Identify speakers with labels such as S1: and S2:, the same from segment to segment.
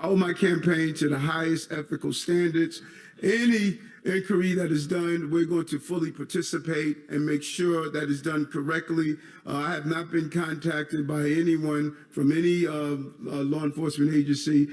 S1: follow my campaign to the highest ethical standards. Any inquiry that is done, we're going to fully participate and make sure that is done correctly. I have not been contacted by anyone from any law enforcement agency.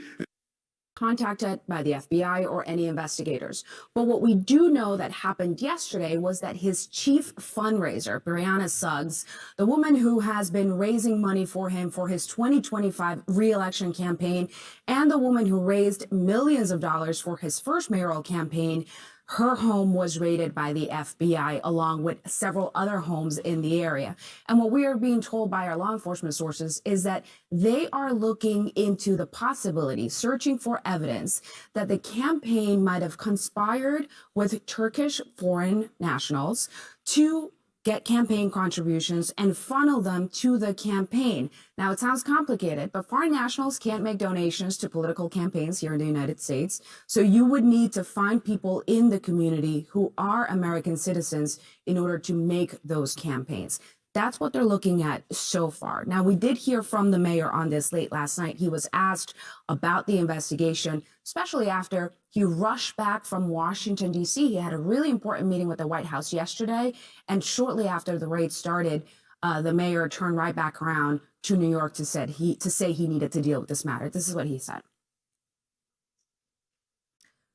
S2: Contacted by the FBI or any investigators. But what we do know that happened yesterday was that his chief fundraiser, Brianna Suggs, the woman who has been raising money for him for his 2025 re-election campaign, and the woman who raised millions of dollars for his first mayoral campaign, her home was raided by the FBI along with several other homes in the area. And what we are being told by our law enforcement sources is that they are looking into the possibility, searching for evidence that the campaign might have conspired with Turkish foreign nationals to get campaign contributions and funnel them to the campaign. Now, it sounds complicated, but foreign nationals can't make donations to political campaigns here in the United States. So you would need to find people in the community who are American citizens in order to make those campaigns. That's what they're looking at so far. Now, we did hear from the mayor on this late last night. He was asked about the investigation, especially after he rushed back from Washington, D.C. He had a really important meeting with the White House yesterday. And shortly after the raid started, the mayor turned right back around to New York to say he needed to deal with this matter. This is what he said.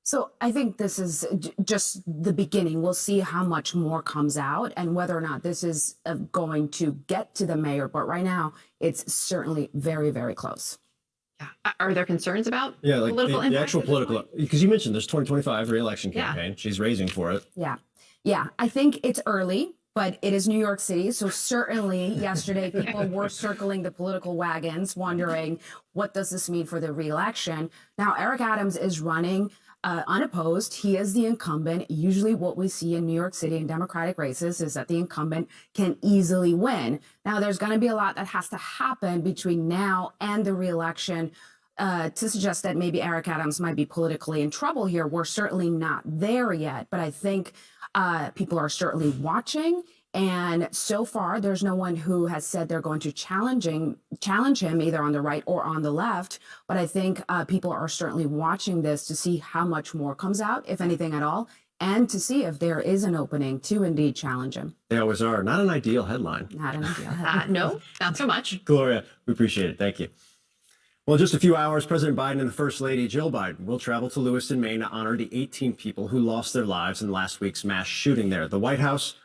S2: So I think this is just the beginning. We'll see how much more comes out and whether or not this is going to get to the mayor. But right now, it's certainly very, very close.
S3: Yeah. Are there concerns about
S4: like
S3: political
S4: the actual political, because you mentioned this 2025 re-election campaign.
S3: Yeah.
S4: She's raising for it.
S2: Yeah. I think it's early, but it is New York City. So certainly yesterday, people were circling the political wagons, wondering, what does this mean for the re-election? Now, Eric Adams is running unopposed. He is the incumbent. Usually what we see in New York City in Democratic races is that the incumbent can easily win. Now, there's going to be a lot that has to happen between now and the re-election to suggest that maybe Eric Adams might be politically in trouble here. We're certainly not there yet, but I think people are certainly watching. And so far, there's no one who has said they're going to challenge him either on the right or on the left. But I think people are certainly watching this to see how much more comes out, if anything at all, and to see if there is an opening to indeed challenge him.
S4: They always are. Not an ideal headline.
S2: Not an ideal headline.
S3: No, not so much.
S4: Gloria, we appreciate it. Thank you. Well, in just a few hours, President Biden and the First Lady, Jill Biden, will travel to Lewiston, Maine to honor the 18 people who lost their lives in last week's mass shooting there. The White House